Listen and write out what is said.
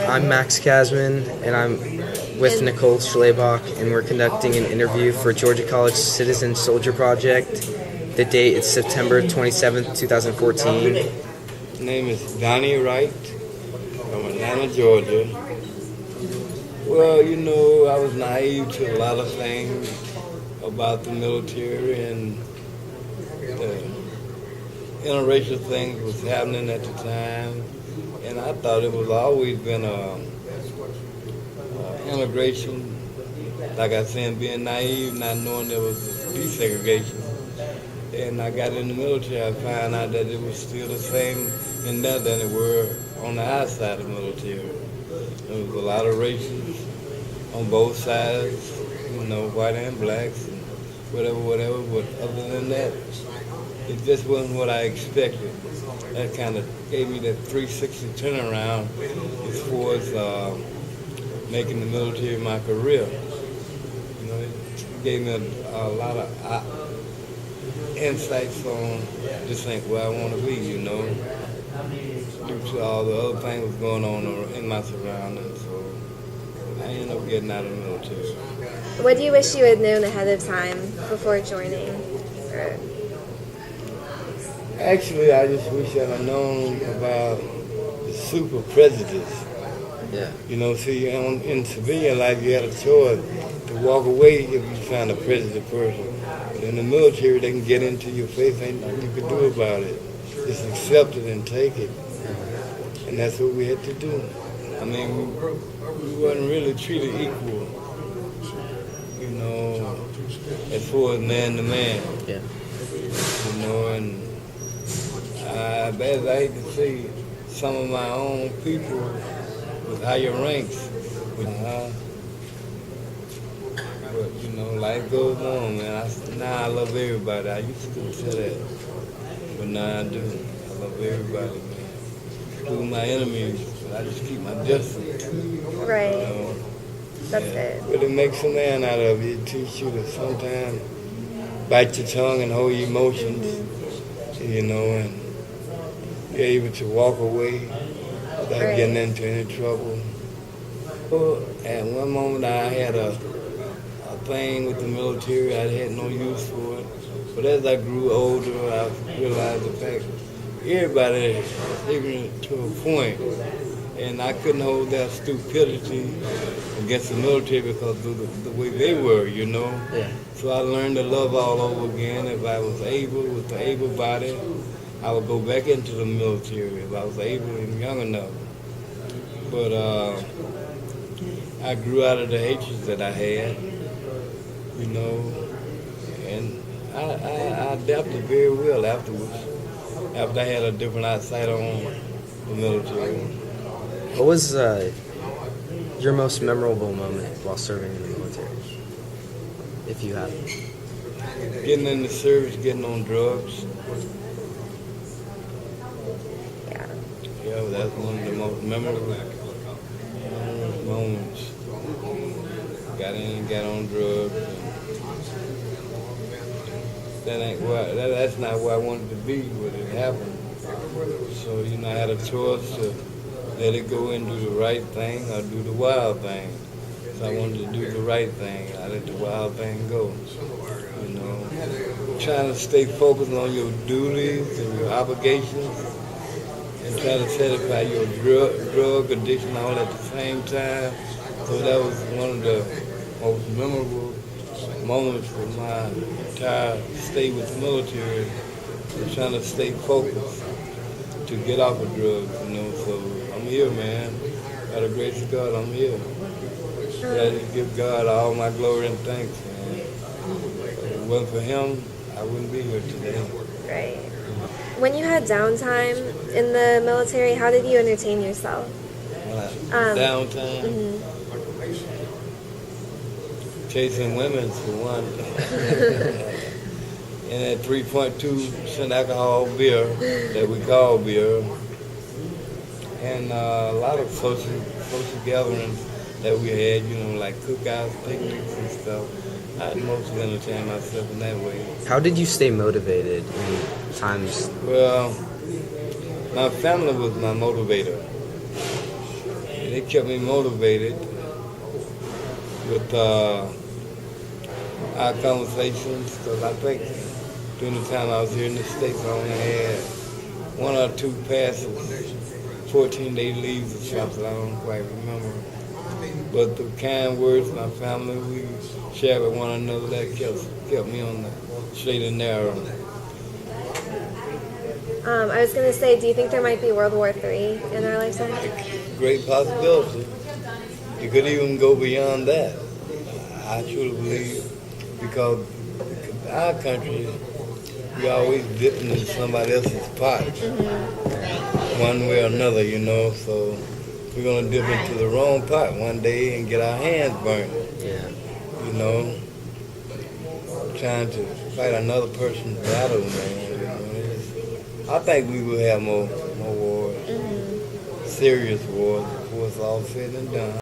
I'm Max Kasman, and I'm with Nicole Schlebach, and we're conducting an interview for Georgia College Citizen Soldier Project. The date is September 27th, 2014. My name is Donnie Wright from Atlanta, Georgia. Well, you know, I was naive to a lot of things about the military, and the interracial things was happening at the time, and I thought it was always been integration, like I said, being naive, not knowing there was desegregation. And I got in the military, I found out that it was still the same in there than it were on the outside of the military. There was a lot of races on both sides, you know, white and blacks, and whatever, but other than that, it just wasn't what I expected. That kind of gave me that 360 turnaround as far as making the military my career. You know, it gave me a lot of insights on just think where I want to be, you know, due to all the other things was going on in my surroundings. So I ended up getting out of the military. What do you wish you had known ahead of time before joining? Actually, I just wish I'd have known about the super prejudice. Yeah. You know, see, in civilian life, you had a choice to walk away if you found a prejudiced person. But in the military, they can get into your face, ain't nothing you can do about it. Just accept it and take it. And that's what we had to do. I mean, we wasn't really treated equal, you know, as far as man to man. Yeah. You know, and I hate to see some of my own people with higher ranks. But you know, life goes on, man. Now I love everybody. I used to say that, but now I do. I love everybody, man. Including my enemies, but I just keep my distance. Right. You know? That's good. But it makes a man out of you. It teaches you to sometimes bite your tongue and hold your emotions, you know, and be able to walk away without getting into any trouble. Well, at one moment I had a thing with the military. I had no use for it. But as I grew older, I realized the fact everybody is ignorant to a point. And I couldn't hold that stupidity against the military because of the way they were, you know. Yeah. So I learned to love all over again. If I was able, with the able body, I would go back into the military if I was able and young enough. But I grew out of the hatred that I had, you know, and I adapted very well afterwards, after I had a different eyesight on the military. What was your most memorable moment while serving in the military, if you have it? Getting in the service, getting on drugs. Yeah, that's one of the most memorable moments. Got in, got on drugs. That's not where I wanted to be when it happened. So, you know, I had a choice to let it go and do the right thing or do the wild thing. So I wanted to do the right thing. I let the wild thing go. You know, trying to stay focused on your duties and your obligations and try to satisfy your drug addiction all at the same time. So that was one of the most memorable moments for my entire stay with the military, was trying to stay focused to get off of drugs, you know. So I'm here, man. By the grace of God, I'm here. Ready to give God all my glory and thanks, man. If it wasn't for him, I wouldn't be here today. Right. When you had downtime in the military, how did you entertain yourself? Downtime? Mm-hmm. Chasing women, for one. And that 3.2% alcohol beer that we call beer. And a lot of social gatherings that we had, you know, like cookouts, picnics and stuff. I mostly entertain myself in that way. How did you stay motivated in times? Well, my family was my motivator. They kept me motivated with our conversations, because I think during the time I was here in the States, I only had 1 or 2 passes, 14-day leaves or something, I don't quite remember. But the kind words my family, we shared with one another, that kept me on the straight and narrow. I was gonna say, do you think there might be World War III in our lifetime? Great possibility. It could even go beyond that. I truly believe, because our country, we always dipping in somebody else's pot, one way or another, you know. So we're gonna dip into the wrong pot one day and get our hands burned. Yeah. You know, trying to fight another person's battle, man. You know, I think we will have more wars, serious wars before it's all said and done.